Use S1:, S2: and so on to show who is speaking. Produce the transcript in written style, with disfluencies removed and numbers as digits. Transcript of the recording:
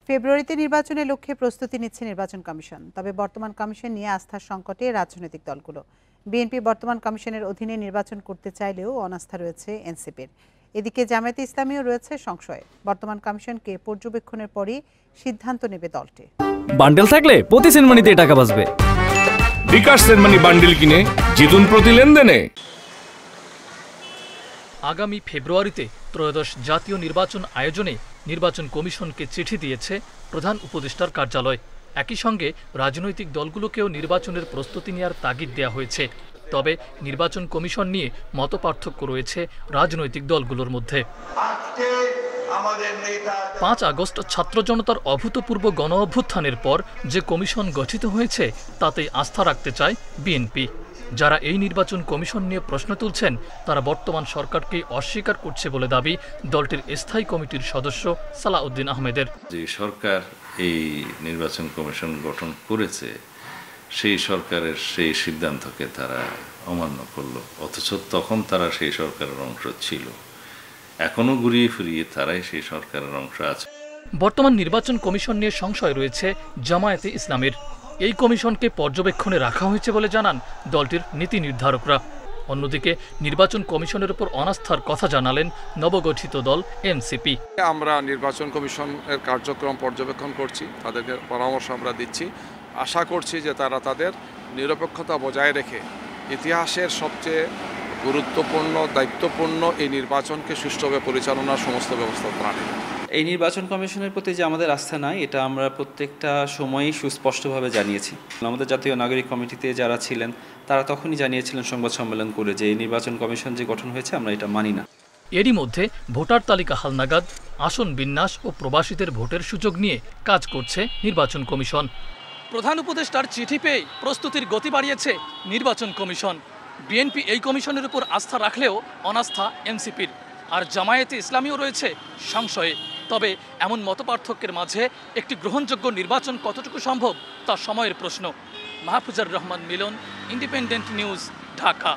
S1: ফেব্রুয়ারিতে নির্বাচনের লক্ষ্যে প্রস্তুতি নিচ্ছে নির্বাচন কমিশন। তবে বর্তমান কমিশন নিয়ে আস্থার সংকটে রাজনৈতিক দলগুলো। বিএনপি বর্তমান কমিশনের অধীনে নির্বাচন করতে চাইলেও অনাস্থা রয়েছে এনসিপির। এদিকে জামায়াতে ইসলামীও রয়েছে সংশয়ে। বর্তমান কমিশনকে পর্যবেক্ষণের পরই সিদ্ধান্ত নেবে দলটি।
S2: বান্ডেল থাকলে প্রতি সেনমানিতে টাকা বাঁচবে।
S3: বিকাশ সেনমানি বান্ডেল কিনে জিতুন প্রতি লেনদেনে।
S4: আগামী ফেব্রুয়ারিতে ত্রয়োদশ জাতীয় নির্বাচন আয়োজনে নির্বাচন কমিশনকে চিঠি দিয়েছে প্রধান উপদেষ্টার কার্যালয়। একই সঙ্গে রাজনৈতিক দলগুলোকেও নির্বাচনের প্রস্তুতি নেওয়ার তাগিদ দেওয়া হয়েছে। তবে নির্বাচন কমিশন নিয়ে মতপার্থক্য রয়েছে রাজনৈতিক দলগুলোর মধ্যে। 5 আগস্ট ছাত্র জনতার অভূতপূর্ব গণ অভ্যুত্থানের পর যে কমিশন গঠিত হয়েছে তাতেই আস্থা রাখতে চায় বিএনপি। যারা এই নির্বাচন কমিশন নিয়ে প্রশ্ন তুলছেন তারা বর্তমান সরকারকে অস্বীকার করছে বলে দাবি দলটির স্থায়ী কমিটির সদস্য সালাউদ্দিন আহমেদের।
S5: যে সরকার এই নির্বাচন কমিশন গঠন করেছে সেই সরকারের সেই সিদ্ধান্তকে তারা অমান্য করলো, অথচ তখন তারা সেই সরকারের অংশ ছিল। এখনো ঘুরিয়ে ফিরিয়ে তারাই সেই সরকারের অংশ আছে।
S4: বর্তমান নির্বাচন কমিশন নিয়ে সংশয় রয়েছে জামায়াতে ইসলামের। এই কমিশনকে পর্যবেক্ষণে রাখা হয়েছে বলে জানান দলটির নীতি নির্ধারকরা। অন্যদিকে নির্বাচন কমিশনের উপর অনাস্থার কথা জানালেন নবগঠিত দল এনসিপি।
S6: আমরা নির্বাচন কমিশনের কার্যক্রম পর্যবেক্ষণ করছি, তাদেরকে পরামর্শ আমরা দিচ্ছি। আশা করছি যে তারা তাদের নিরপেক্ষতা বজায় রেখে ইতিহাসের সবচেয়ে গুরুত্বপূর্ণ দায়িত্বপূর্ণ এই নির্বাচনকে সুষ্ঠুভাবে পরিচালনার সমস্ত ব্যবস্থা নেবে।
S7: এই নির্বাচন কমিশনের প্রতি যে আমাদের আস্থা নাই এটা আমরা প্রত্যেকটা সময়ই সুস্পষ্টভাবে জানিয়েছি। আমাদের জাতীয় নাগরিক কমিটিতে যারা ছিলেন তারা তখনই জানিয়েছিলেন সংবাদ সম্মেলন করে যে এই নির্বাচন কমিশন যে গঠন হয়েছে আমরা এটা মানি না।
S4: এরই মধ্যে ভোটার তালিকা হালনাগাদ, আসন বিন্যাস ও প্রবাসীদের ভোটের সুযোগ নিয়ে কাজ করছে নির্বাচন কমিশন। প্রধান উপদেষ্টার চিঠি পেয়ে প্রস্তুতির গতি বাড়িয়েছে নির্বাচন কমিশন। বিএনপি এই কমিশনের উপর আস্থা রাখলেও অনাস্থা এনসিপির, আর জামায়াতে ইসলামীও রয়েছে সংশয়ে। তবে এমন মতপার্থক্যের মাঝে একটি গ্রহণযোগ্য নির্বাচন কতটুকু সম্ভব তা সময়ের প্রশ্ন। মাহফুজার রহমান মিলন, ইন্ডিপেন্ডেন্ট নিউজ, ঢাকা।